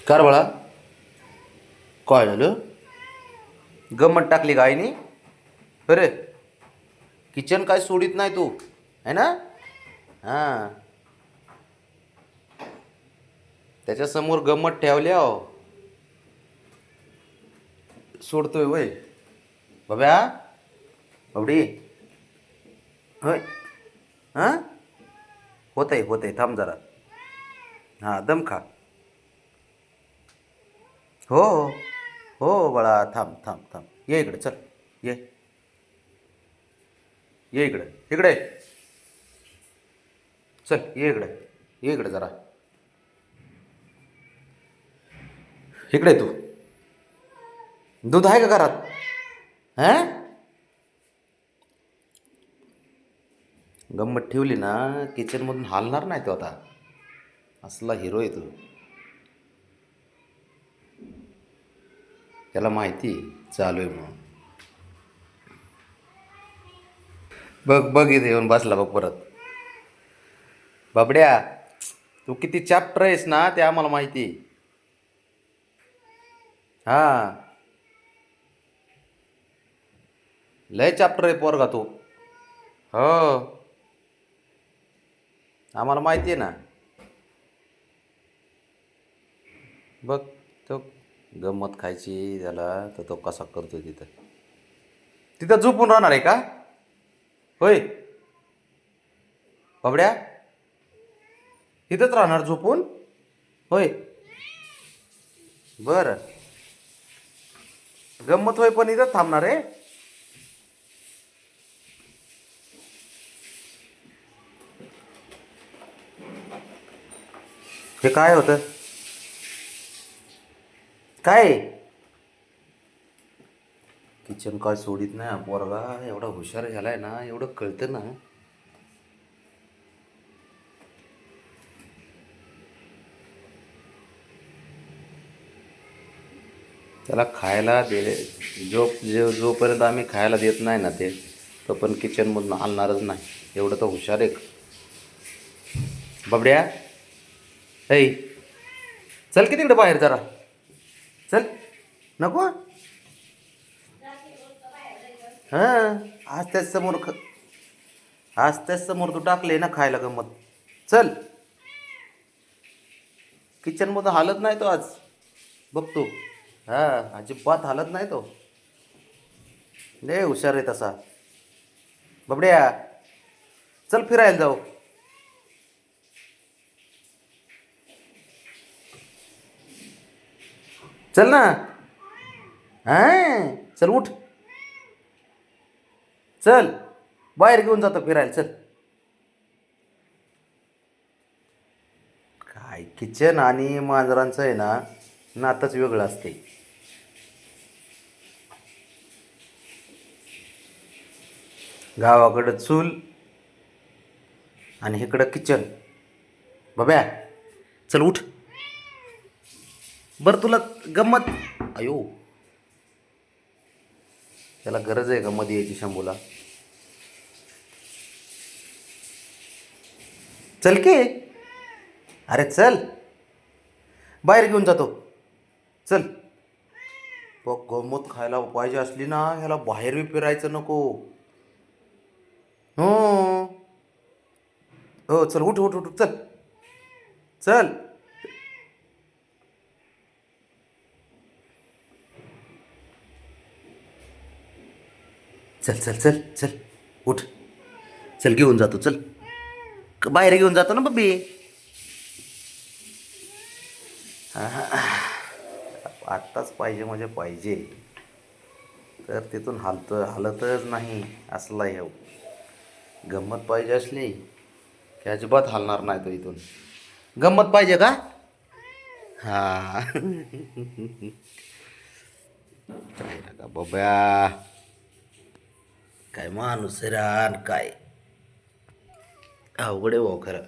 Car बाळा काय झालं? गंमत टाकली का आईनी? अरे किचन काय सोडित नाही तू है ना? हां, त्याच्यासमोर गंमत ठेवल्या हो. सोडतोय वय बाब्या बाबडी. होय. हां, होतंय थांब जरा. हां, दम खा. हो हो हो बाळा, थांब थांब थांब, ये इकडे चल. ये ये इकडे इकडे. चल ये इकडे जरा. इकडे तू. दूध आहे का घरात? हां, गंमत ठेवली ना किचनमधून हालणार नाही तो आता. असला हिरो आहे तो. त्याला माहिती चालू आहे म्हणून. बघ बघ, इथे येऊन बसला बघ परत. बाबड्या, तू किती चॅप्टर आहेस ना ते आम्हाला माहिती आहे. हां, लय चॅप्टर आहे पोरगा तो. हो, आम्हाला माहिती आहे ना. बघ तो गंमत खायची त्याला, तर तो कसा करतोय तिथं. तिथं झोपून राहणार आहे का? होय बाबड्या, तिथंच राहणार झोपून? होय, बरं. गंमत होय पण इथंच थांबणार आहे? हे काय होतं? काय किचन काय सोडित नाही हा पोरगा. एवढा हुशार झालाय ना, एवढं कळतं ना. त्याला खायला दे. जोपर्यंत आम्ही खायला देत नाही ना ते, तो पण किचनमधून आणणारच नाही. एवढं तर हुशार आहे. बाबड्या, ऐ चल की तिकडे बाहेर जरा. चल. नको. हां, आज त्याच समोर आज त्याच समोर तू टाकले ना खायला गंमत. चल. किचनमधून हालत नाही तो आज. बघतो. हां, अजिबात हालत नाही तो. लय हुशार आहे तसा. बाबड्या, चल फिरायला जाऊ. चल ना. हां, चल उठ. चल, बाहेर घेऊन जातो फिरायला. चल. काय किचन आणि मांजरांचं आहे ना, नातच वेगळं असते. गावाकडं चूल आणि इकडं किचन. बाब्या, चल उठ. बरं तुला गंमत. अयो, त्याला गरज आहे का मध्ये यायची शंभूला? चल की. अरे चल, बाहेर घेऊन जातो. चल. बघ, गंमत खायला पाहिजे असली ना, ह्याला बाहेर बी फिरायचं नको. हो हो, चल उठ उठ उठ, चल. चल. चल चल चल चल. उठ. चल घेऊन जातो. चल, बाहेर घेऊन जातो ना बब्बी. आत्ताच पाहिजे म्हणजे पाहिजे. तर तिथून हालतच नाही. असला हे गंमत पाहिजे असली की अजिबात हालणार नाही तो इथून. गंमत पाहिजे का? हा. काय का बब्या, काय माणूस आहे रान काय. अवघड आहे भाऊ खरं.